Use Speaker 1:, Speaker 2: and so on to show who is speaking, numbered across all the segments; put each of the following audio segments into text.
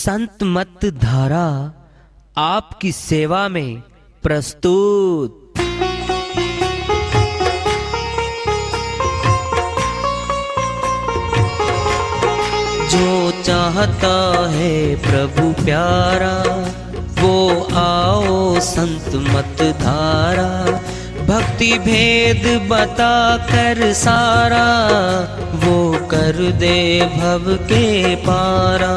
Speaker 1: संत मत धारा आपकी सेवा में प्रस्तुत। जो चाहता है प्रभु प्यारा, वो आओ संत मत धारा। भक्ति भेद बता कर सारा, वो कर दे भव के पारा।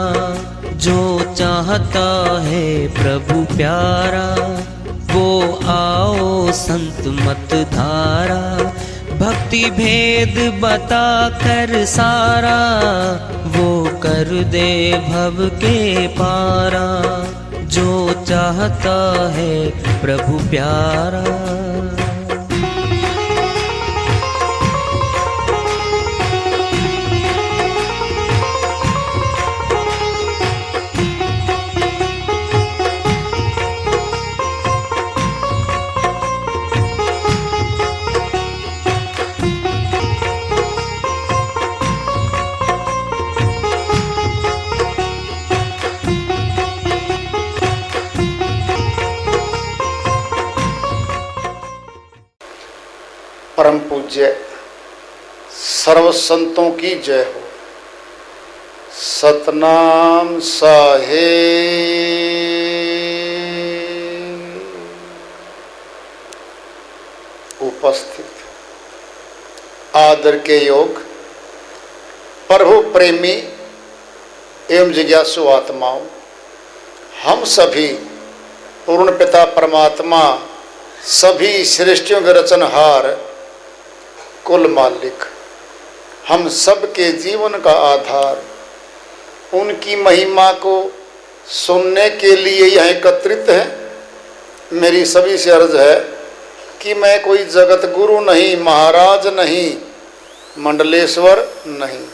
Speaker 1: जो चाहता है प्रभु प्यारा, वो आओ संत मत धारा। भक्ति भेद बता कर सारा, वो कर दे भव के पारा। जो चाहता है प्रभु प्यारा।
Speaker 2: परम पूज्य सर्व संतों की जय हो। सतनाम साहेब। उपस्थित आदर के योग प्रभु प्रेमी एवं जिज्ञासु आत्माओं, हम सभी पूर्ण पिता परमात्मा, सभी सृष्टियों के रचनहार, कुल मालिक, हम सब के जीवन का आधार, उनकी महिमा को सुनने के लिए यहाँ एकत्रित हैं। मेरी सभी से अर्ज है कि मैं कोई जगत गुरु नहीं, महाराज नहीं, मंडलेश्वर नहीं,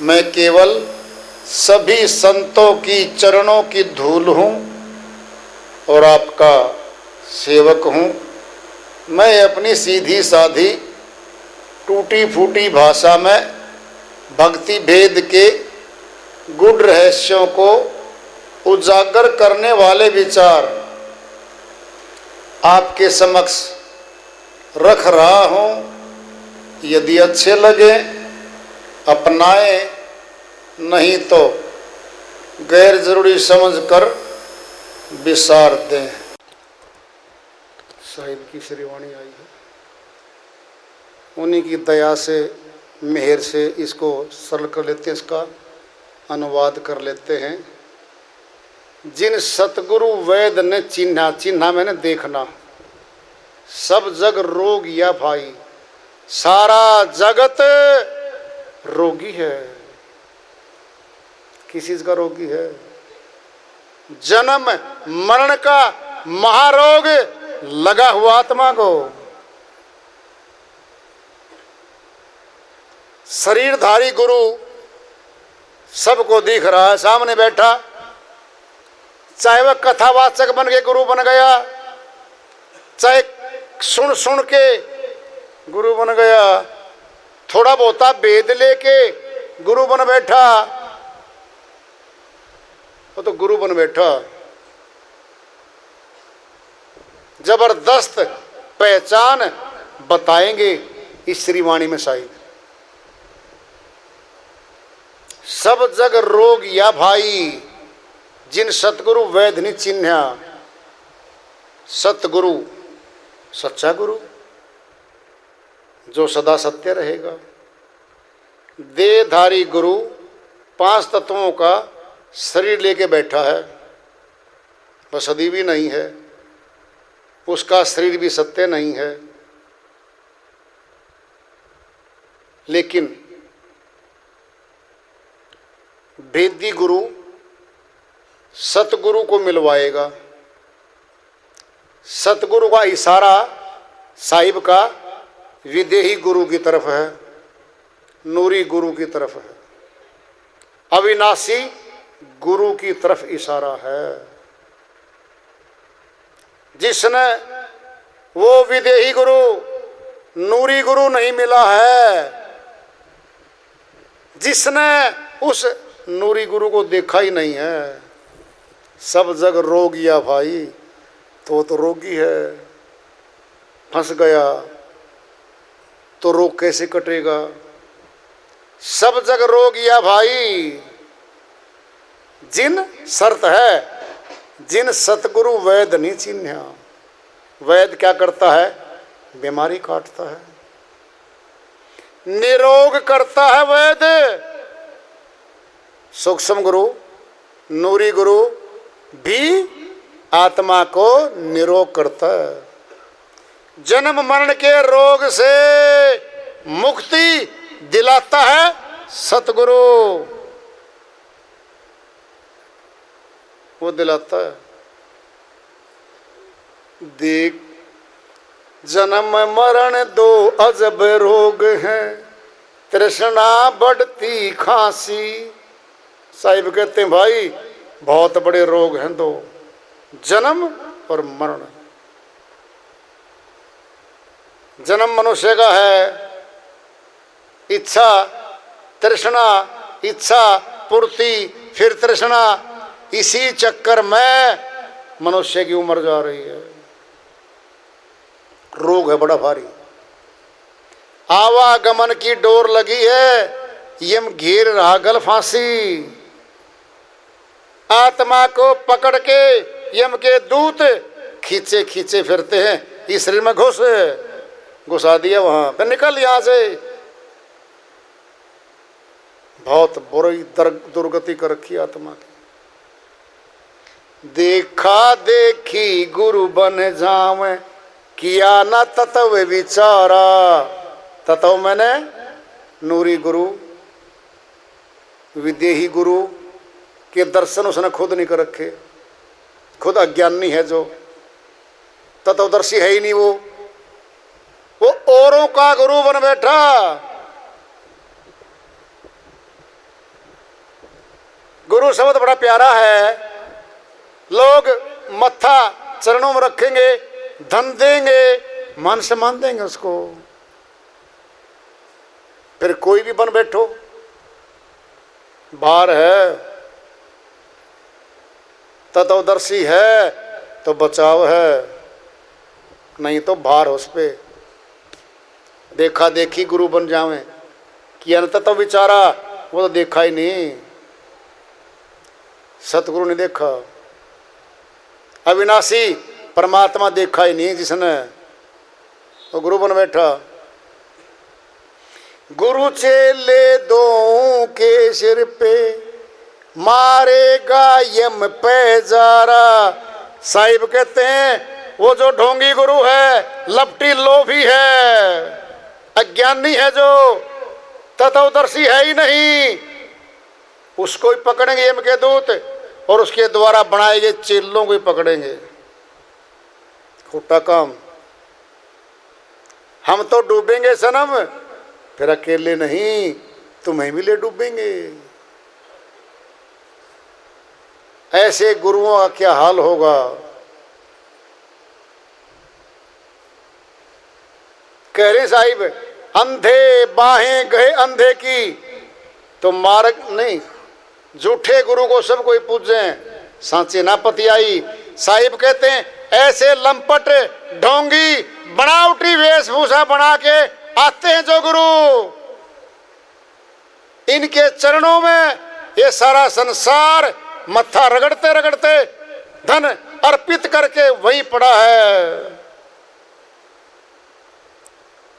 Speaker 2: मैं केवल सभी संतों की चरणों की धूल हूँ और आपका सेवक हूँ। मैं अपनी सीधी साधी टूटी फूटी भाषा में भक्ति भेद के गूढ़ रहस्यों को उजागर करने वाले विचार आपके समक्ष रख रहा हूँ। यदि अच्छे लगे अपनाएं, नहीं तो गैर जरूरी समझकर विसार दें। साहिब की श्रीवाणी आई है, उन्हीं की दया से, मेहर से इसको सरल कर लेते हैं, इसका अनुवाद कर लेते हैं। जिन सतगुरु वैद ने चिन्हा, चिन्हा मैंने देखना, सब जग रोग या भाई, सारा जगत रोगी है। किस चीज का रोगी है? जन्म मरण का महारोग लगा हुआ आत्मा को। शरीरधारी गुरु सबको दिख रहा है, सामने बैठा, चाहे वह कथावाचक बन के गुरु बन गया, चाहे सुन सुन के गुरु बन गया, थोड़ा बहुता वेद लेके गुरु बन बैठा, वो तो गुरु बन बैठा। जबरदस्त पहचान बताएंगे इस श्रीवाणी में साहिब। सब जग रोग या भाई, जिन सतगुरु वैध नि चिन्हा। सतगुरु सच्चा गुरु जो सदा सत्य रहेगा। देहधारी गुरु 5 तत्वों का शरीर लेके बैठा है, वह सदी भी नहीं है, उसका शरीर भी सत्य नहीं है, लेकिन भेदी गुरु सतगुरु को मिलवाएगा। सतगुरु का इशारा साहिब का विदेही गुरु की तरफ है, नूरी गुरु की तरफ है, अविनाशी गुरु की तरफ इशारा है। जिसने वो विदेही गुरु, नूरी गुरु नहीं मिला है, जिसने उस नूरी गुरु को देखा ही नहीं है, सब जग रोगिया भाई, तो रोगी है, फंस गया तो रोग कैसे कटेगा। सब जग रोगिया भाई, जिन शर्त है, जिन सतगुरु वैद नहीं चिन्हा। वैद क्या करता है? बीमारी काटता है, निरोग करता है वैद। सूक्ष्म गुरु, नूरी गुरु भी आत्मा को निरोग करता है। जन्म मरण के रोग से मुक्ति दिलाता है सतगुरु, वो दिलाता है। देख जन्म मरण दो अजब रोग हैं, तृष्णा बढ़ती खांसी। साहिब कहते हैं भाई बहुत बड़े रोग हैं दो, जन्म और मरण। जन्म मनुष्य का है, इच्छा तृष्णा, इच्छा पूर्ति फिर तृष्णा, इसी चक्कर में मनुष्य की उम्र जा रही है। रोग है बड़ा भारी। आवागमन की डोर लगी है, यम घेर रहा गल फांसी। आत्मा को पकड़ के यम के दूत खींचे खींचे फिरते हैं, इस शरीर में घुसा दिया वहां फिर निकल यहां से। बहुत बुरी दुर्गति कर रखी आत्मा की। देखा देखी गुरु बन जावे, किया न तत्व विचारा। तत्व मैंने नूरी गुरु, विदेही गुरु के दर्शन उसने खुद नहीं कर रखे। खुद अज्ञानी है जो, तत्वदर्शी है ही नहीं वो औरों का गुरु बन बैठा। गुरु शब्द बड़ा प्यारा है, लोग मत्था चरणों में रखेंगे, धन देंगे, मान सम्मान देंगे उसको। फिर कोई भी बन बैठो, बाहर है, तत्वदर्शी है तो बचाव है, नहीं तो भार उस पे। देखा देखी गुरु बन जावे, किया न तत्व विचारा, वो तो देखा ही नहीं, सतगुरु ने देखा। अविनाशी परमात्मा देखा ही नहीं जिसने, तो गुरु बन बैठा। गुरु चेले दो के सिर पे, मारेगा यम पे जारा। साहिब कहते हैं वो जो ढोंगी गुरु है, लपटी लोभी है, अज्ञानी है, जो तत्वदर्शी है ही नहीं, उसको ही पकड़ेंगे यम के दूत, और उसके द्वारा बनाए गए चेलों को ही पकड़ेंगे। खोटा काम। हम तो डूबेंगे सनम, फिर अकेले नहीं, तुम्हें भी ले डूबेंगे। ऐसे गुरुओं का क्या हाल होगा। कह रहे साहिब, अंधे बाहें गए अंधे की, तो मार्ग नहीं। झूठे गुरु को सब कोई पूजे, सांचे ना पतियाई। साहिब कहते हैं ऐसे लंपट ढोंगी बनावटी वेशभूषा बना के आते हैं जो गुरु, इनके चरणों में ये सारा संसार मत्था रगड़ते रगड़ते धन अर्पित करके वहीं पड़ा है।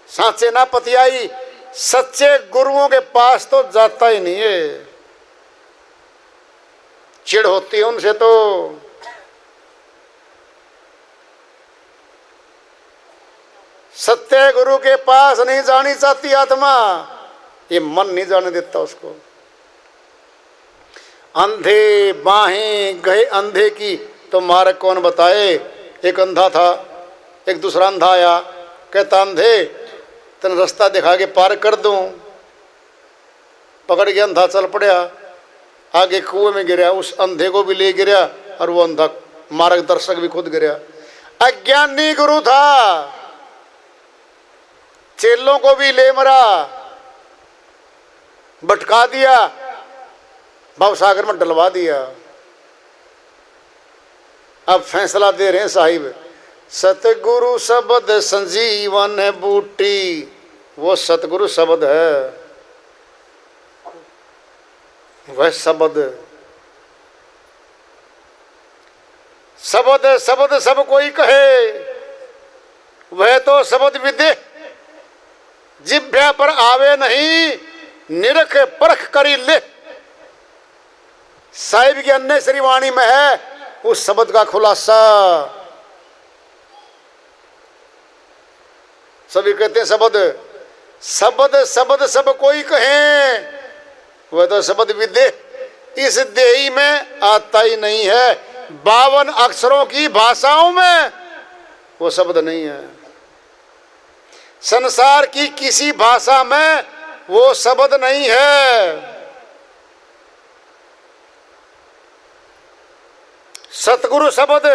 Speaker 2: सांचे ना पतियाई, सच्चे गुरुओं के पास तो जाता ही नहीं है, चिढ़ होती है उनसे। तो सत्य गुरु के पास नहीं जानी चाहती आत्मा, ये मन नहीं जाने देता उसको। अंधे बाहें गए अंधे की, तो मार्ग कौन बताए। एक अंधा था, एक दूसरा अंधा आया, कहता अंधे तेन रास्ता दिखा के पार कर दूं। पकड़ के अंधा चल पड़ा, आगे कुएं में गिरा, उस अंधे को भी ले गिरा, और वो अंधा मार्गदर्शक भी खुद गिरा। अज्ञानी गुरु था, चेलों को भी ले मरा, भटका दिया, भवसागर में डलवा दिया। अब फैसला दे रहे हैं साहिब, सतगुरु शब्द संजीवन बूटी, वो सतगुरु शब्द है, वह शब्द शब्द शब्द सब कोई कहे, वह तो शब्द विदे जिभ्या पर आवे नहीं, निरख परख करी ले। साहिब की अन्य श्रीवाणी में है उस शब्द का खुलासा। सभी कहते हैं शब्द शब्द शब्द सब कोई कहे, वह तो शब्द विदे इस देही में आता ही नहीं है। 52 अक्षरों की भाषाओं में वो शब्द नहीं है। संसार की किसी भाषा में वो शब्द नहीं है। सतगुरु शब्द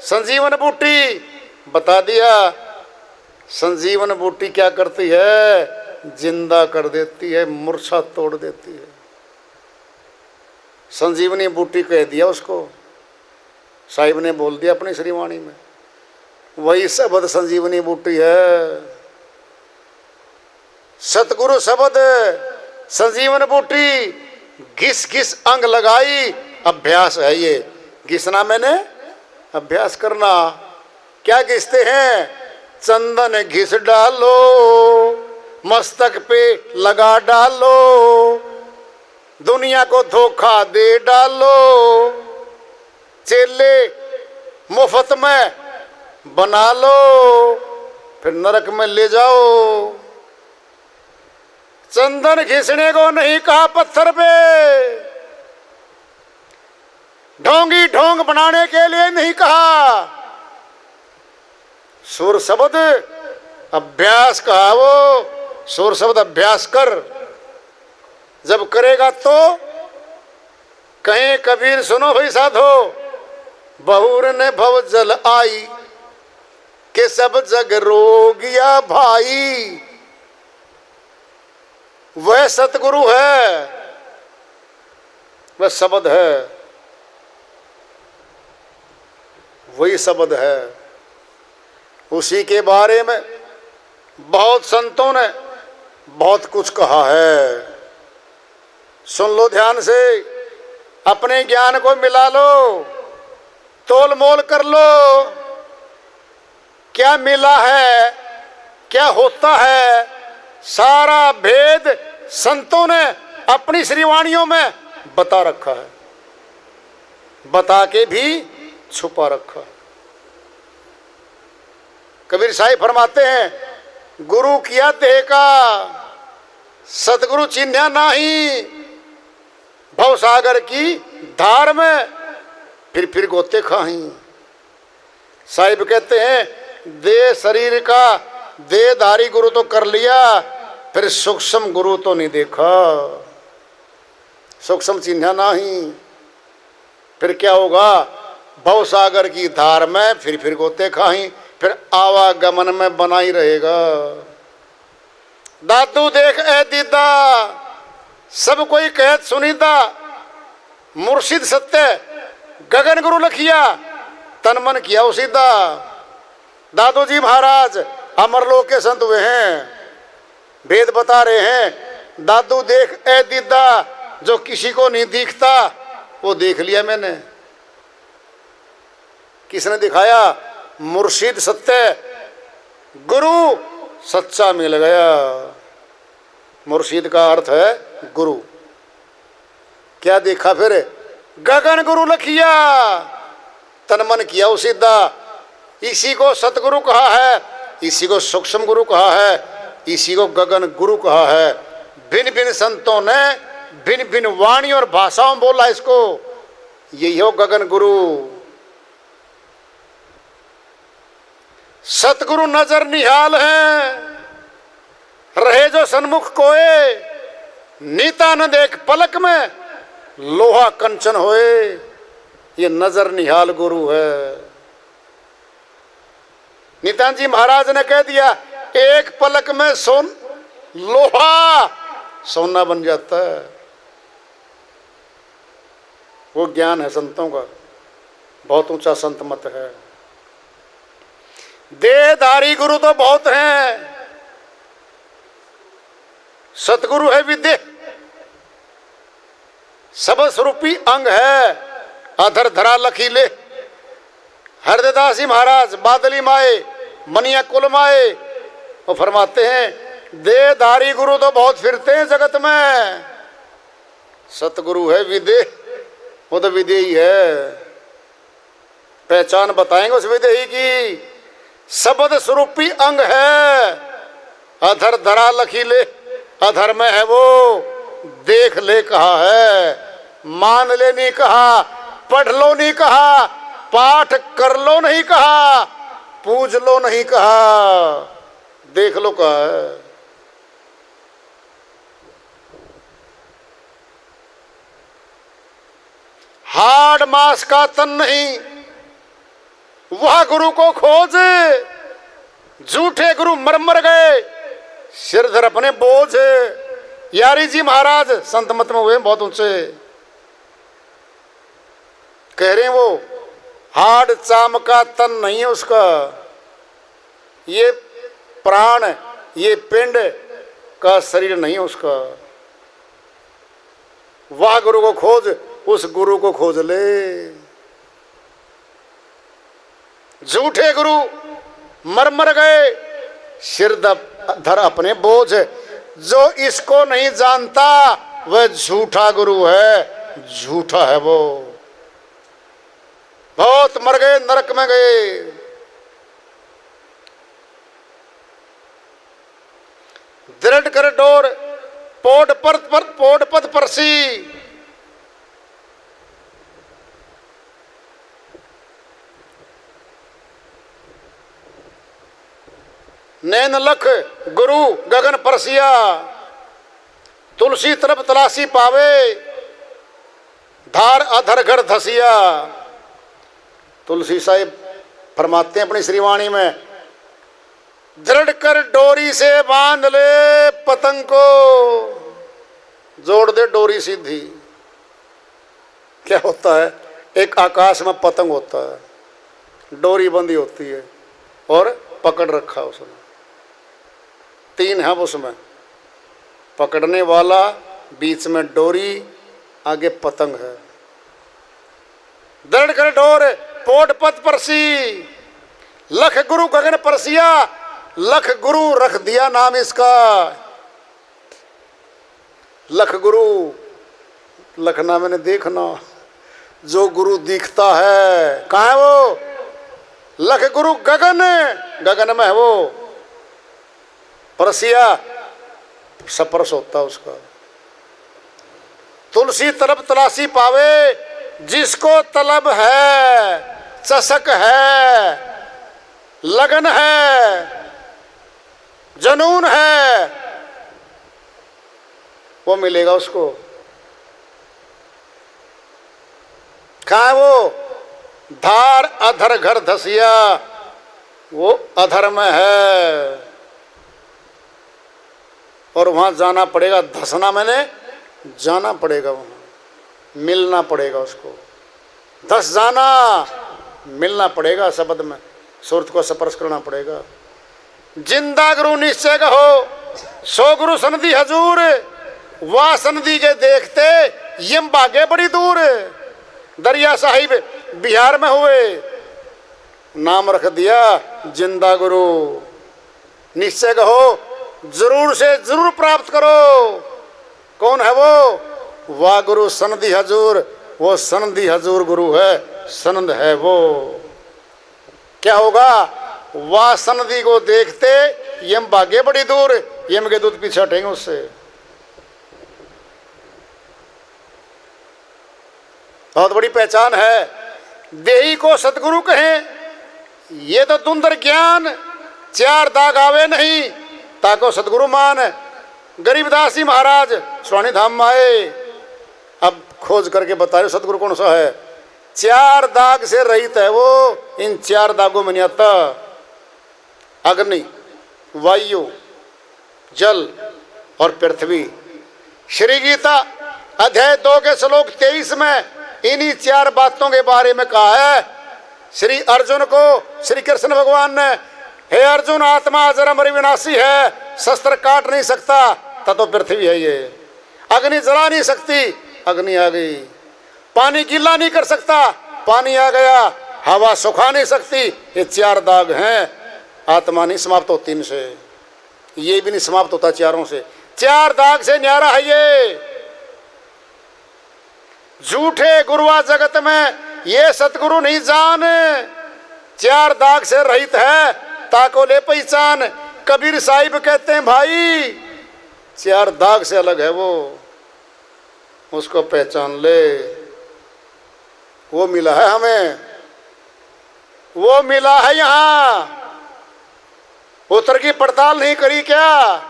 Speaker 2: संजीवन बूटी बता दिया। संजीवन बूटी क्या करती है? जिंदा कर देती है, मूर्छा तोड़ देती है। संजीवनी बूटी कह दिया उसको, साहिब ने बोल दिया अपनी श्रीवाणी में, वही शब्द संजीवनी बूटी है। सतगुरु शब्द संजीवन बूटी, घिस घिस अंग लगाई, अभ्यास है ये। घिसना मैंने अभ्यास करना। क्या घिसते हैं? चंदन घिस डालो, मस्तक पे लगा डालो, दुनिया को धोखा दे डालो, चेले मुफ्त में बना लो, फिर नरक में ले जाओ। चंदन घिसने को नहीं कहा पत्थर पे, ढोंगी ढोंग बनाने के लिए नहीं कहा। सुर शब्द अभ्यास कहा, वो सुर शब्द अभ्यास कर। जब करेगा तो कहीं कबीर सुनो भाई साधो, बहुर ने भव जल आई के सब जग रोगिया भाई। वह सतगुरु है, वह शब्द है, वही शब्द है। उसी के बारे में बहुत संतों ने बहुत कुछ कहा है। सुन लो ध्यान से, अपने ज्ञान को मिला लो, तोल मोल कर लो। क्या मिला है, क्या होता है, सारा भेद संतों ने अपनी श्रीवाणियों में बता रखा है, बता के भी छुपा रखा है। कबीर साहिब फरमाते हैं, गुरु किया देह का सतगुरु चिन्हा नाही, भवसागर की धार में फिर गोते खाही। साहिब कहते हैं, देह शरीर का देहधारी गुरु तो कर लिया, फिर सूक्ष्म गुरु तो नहीं देखा, सूक्ष्म चिन्हा नहीं। फिर क्या होगा? भवसागर की धार में फिर गोते खाही, फिर आवागमन में बना ही रहेगा। दादू देख ए दीदा, सब कोई कहत सुनीदा, मुर्शिद सत्य गगन गुरु लखिया, तन मन किया उसीदा। दादू जी महाराज अमरलोक के संत हुए हैं, भेद बता रहे हैं। दादू देख ए दीदा, जो किसी को नहीं दिखता वो देख लिया मैंने। किसने दिखाया? मुर्शिद सत्य, गुरु सच्चा मिल गया। मुर्शिद का अर्थ है गुरु। क्या देखा फिर? गगन गुरु लखिया, तन मन किया उसीदा। इसी को सतगुरु कहा है, इसी को सूक्ष्म गुरु कहा है, इसी को गगन गुरु कहा है। भिन्न भिन्न संतों ने भिन्न भिन्न वाणी और भाषाओं में बोला इसको। यही हो गगन गुरु। सतगुरु नजर निहाल हैं, रहे जो सन्मुख कोए, नीता न देख पलक में, लोहा कंचन होए। ये नजर निहाल गुरु है। नित्यानंद जी महाराज ने कह दिया, एक पलक में लोहा सोना बन जाता है। वो ज्ञान है संतों का, बहुत ऊंचा संत मत है। देहधारी गुरु तो बहुत हैं, सतगुरु है विदेह, सबस रूपी अंग है, अधर धरा लखीले। हरदास जी महाराज बादली माए मनिया कुल माए, वो फरमाते हैं देहधारी गुरु तो बहुत फिरते हैं जगत में, सतगुरु है विदेह, वो तो विदेही है। पहचान बताएंगे उस विदेही की, शब्द स्वरूपी अंग है, अधर धरा लखीले, अधर में है वो, देख ले कहा है, मान ले नहीं कहा, पढ़ लो नहीं कहा, पाठ कर लो नहीं कहा, पूज लो नहीं कहा, देख लो कहा है। हाड़ मास का तन नहीं, वह गुरु को खोज, झूठे गुरु मर मर गए, सिर धर अपने बोझ। यारी जी महाराज संत मत में हुए बहुत ऊंचे, कह रहे हैं वो हाड़ चाम का तन नहीं है उसका, ये प्राण ये पिंड का शरीर नहीं है उसका। वह गुरु को खोज, उस गुरु को खोज ले। झूठे गुरु मर मर गए, सिर धर अपने बोझ। जो इसको नहीं जानता वह झूठा गुरु है, झूठा है वो। बहुत मर गए, नरक में गए। दृढ़ कर डोर पोड़ पद परसी, नैन लख गुरु गगन परसिया, तुलसी तरफ तलाशी पावे, धार अधर घर धसिया। तुलसी साहिब फरमाते हैं अपनी श्रीवाणी में, दृढ़ कर डोरी से बांध ले पतंग को, जोड़ दे डोरी सीधी। क्या होता है, एक आकाश में पतंग होता है, डोरी बंधी होती है और पकड़ रखा उसने, तीन है उसमें, पकड़ने वाला, बीच में डोरी, आगे पतंग है। दृढ़ कर डोर पोट पत परसी, लख गुरु गगन परसिया, लख गुरु रख दिया नाम इसका। लख गुरु, लखना मैंने देखना, जो गुरु दिखता है कहाँ है वो? लख गुरु गगन, गगन में है वो। परसिया सपरस होता उसका। तुलसी तरफ तलाशी पावे, जिसको तलब है, चसक है, लगन है, जनून है, वो मिलेगा उसको। कहाँ है वो? धार अधर घर धसिया, वो अधर में है और वहां जाना पड़ेगा। धसना मैंने जाना पड़ेगा, वहां मिलना पड़ेगा उसको। धस जाना, मिलना पड़ेगा शब्द में, सुरत को स्पर्श करना पड़ेगा। जिंदा गुरु निश्चय कहो, सो गुरु सनदी हजूर, वाह सनदी के देखते यम भागे बड़ी दूर। दरिया साहिब बिहार में हुए, नाम रख दिया जिंदा गुरु। निश्चय कहो, जरूर से जरूर प्राप्त करो। कौन है वो? वाह गुरु सनदी हजूर, वो सनदी हजूर गुरु है, सनद है वो। क्या होगा? वाह सनदी को देखते यम भागे बड़ी दूर, यम के दूध पीछे हटेंगे उससे। बहुत बड़ी पहचान है। देही को सतगुरु कहें, ये तो दुंदर ज्ञान, चार दाग आवे नहीं, ताको सतगुरु मान। गरीबदास जी महाराज स्वाणी धाम में आए, अब खोज करके बता रहे सतगुरु कौन सा है। चार दाग से रहित है वो, इन चार दागों में नहीं आता। अग्नि, वायु, जल और पृथ्वी। श्री गीता अध्याय 2 के श्लोक 23 में इन्हीं 4 बातों के बारे में कहा है श्री अर्जुन को श्री कृष्ण भगवान ने। हे अर्जुन, आत्मा अजर अमर विनाशी है, शस्त्र काट नहीं सकता, तो पृथ्वी है ये। अग्नि जला नहीं सकती, अग्नि आ गई। पानी गीला नहीं कर सकता, पानी आ गया। हवा सुखा नहीं सकती, ये 4 दाग हैं। आत्मा नहीं समाप्त होती इनसे, ये भी नहीं समाप्त होता चारों से। 4 दाग से न्यारा है ये। झूठे गुरुआ जगत में ये सतगुरु नहीं जान, 4 दाग से रहित है, ताको ले पहचान। कबीर साहिब कहते हैं भाई 4 दाग से अलग है वो, उसको पहचान ले। वो मिला है हमें, वो मिला है यहां। उत्तर की पड़ताल नहीं करी क्या?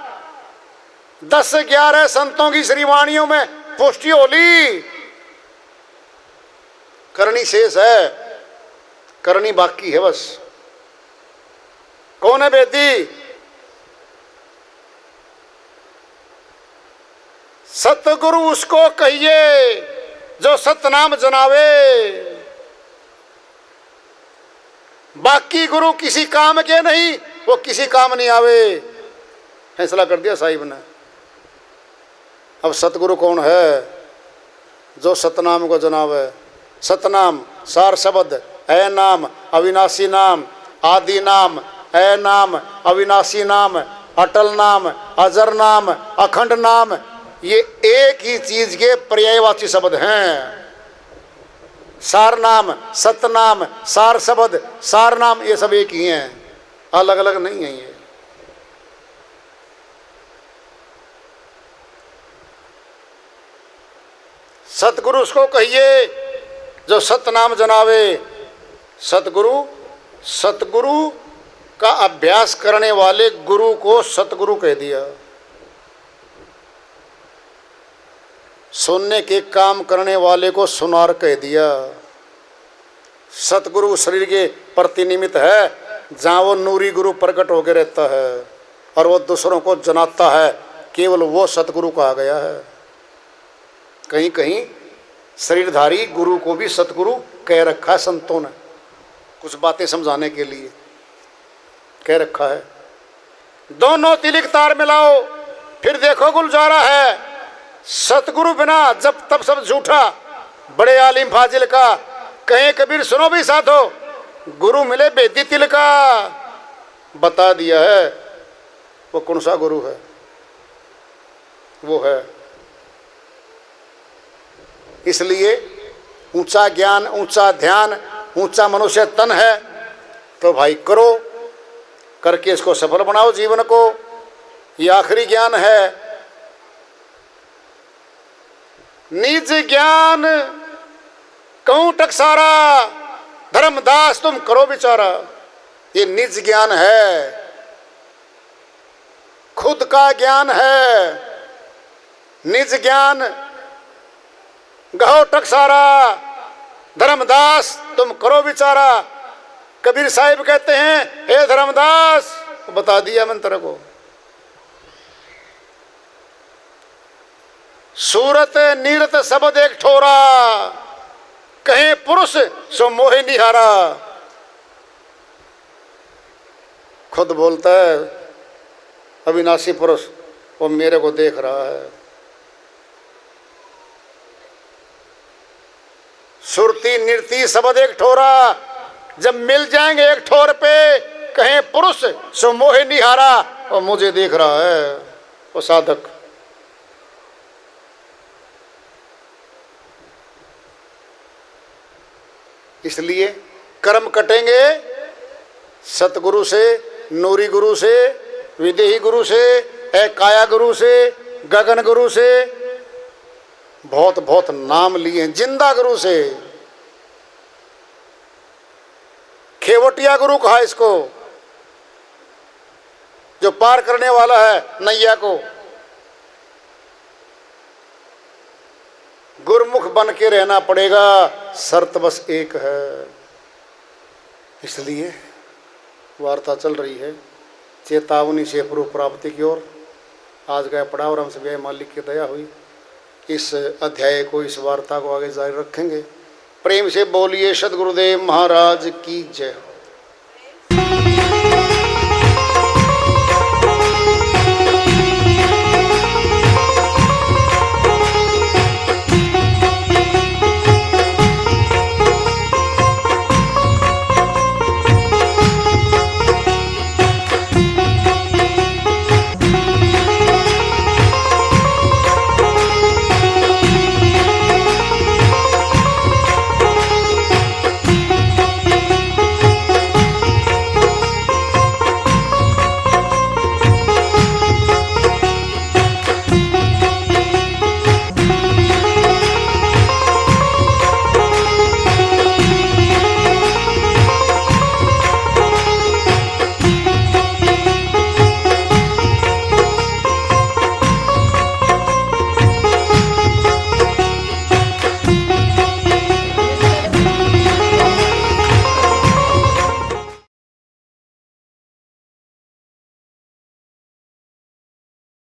Speaker 2: 10 से 11 संतों की श्रीवाणियों में पुष्टि होली। करनी शेष है, करनी बाकी है बस। कौन है वेदी? सतगुरु उसको कहिए जो सतनाम जनावे। बाकी गुरु किसी काम के नहीं, वो किसी काम नहीं आवे। फैसला कर दिया साहिब ने। अब सतगुरु कौन है? जो सतनाम को जनावे। सतनाम सार शब्द, है नाम, अविनाशी नाम, आदि नाम, है नाम, अविनाशी नाम, अटल नाम, अजर नाम, अखंड नाम, ये एक ही चीज के पर्यायवाची शब्द हैं। सार नाम, सतनाम, सार शब्द, सार नाम, ये सब एक ही हैं, अलग अलग नहीं है ये। सतगुरु उसको कहिए जो सतनाम जनावे। सतगुरु, सतगुरु का अभ्यास करने वाले गुरु को सतगुरु कह दिया। सुनने के काम करने वाले को सुनार कह दिया। सतगुरु शरीर के प्रतिनिमित है, जहाँ वो नूरी गुरु प्रकट होकर रहता है और वो दूसरों को जनाता है, केवल वो सतगुरु कहा गया है। कहीं कहीं शरीरधारी गुरु को भी सतगुरु कह रखा है संतों ने, कुछ बातें समझाने के लिए कह रखा है। दोनों तिलिक तार मिलाओ, फिर देखो गुलजारा है। सतगुरु बिना जब तब सब झूठा, बड़े आलिम फाजिल का। कहें कबीर सुनो भी साथो, गुरु मिले बेदी तिल का। बता दिया है वो कौन सा गुरु है, वो है। इसलिए ऊंचा ज्ञान, ऊंचा ध्यान, ऊंचा मनुष्य तन है तो भाई करो, करके इसको सफल बनाओ जीवन को। ये आखिरी ज्ञान है। निज ज्ञान कहूं टकसारा, धर्मदास तुम करो विचारा। ये निज ज्ञान है, खुद का ज्ञान है। निज ज्ञान गहो टकसारा, धर्मदास तुम करो विचारा। कबीर साहिब कहते हैं हे धर्मदास, बता दिया मंत्र को। सूरत नीरत शब्द एक ठोरा, कहे पुरुष सो मोहे निहारा। खुद बोलता है अविनाशी पुरुष, वो मेरे को देख रहा है। सुरती नृति शब्द एक ठोरा, जब मिल जाएंगे एक ठोर पे, कहें पुरुष सो मोहे निहारा, और मुझे देख रहा है वो साधक। इसलिए कर्म कटेंगे सतगुरु से, नूरी गुरु से, विदेही गुरु से, काया गुरु से, गगन गुरु से, बहुत बहुत नाम लिए। जिंदा गुरु से, खेवटिया गुरु कहा इसको, जो पार करने वाला है नैया को। गुरमुख बन के रहना पड़ेगा, शर्त बस एक है। इसलिए वार्ता चल रही है चेतावनी से पूर्व प्राप्ति की ओर। आज गया पड़ा और हमसे मालिक की दया हुई। इस अध्याय को, इस वार्ता को आगे जारी रखेंगे। प्रेम से बोलिए सदगुरुदेव महाराज की जय।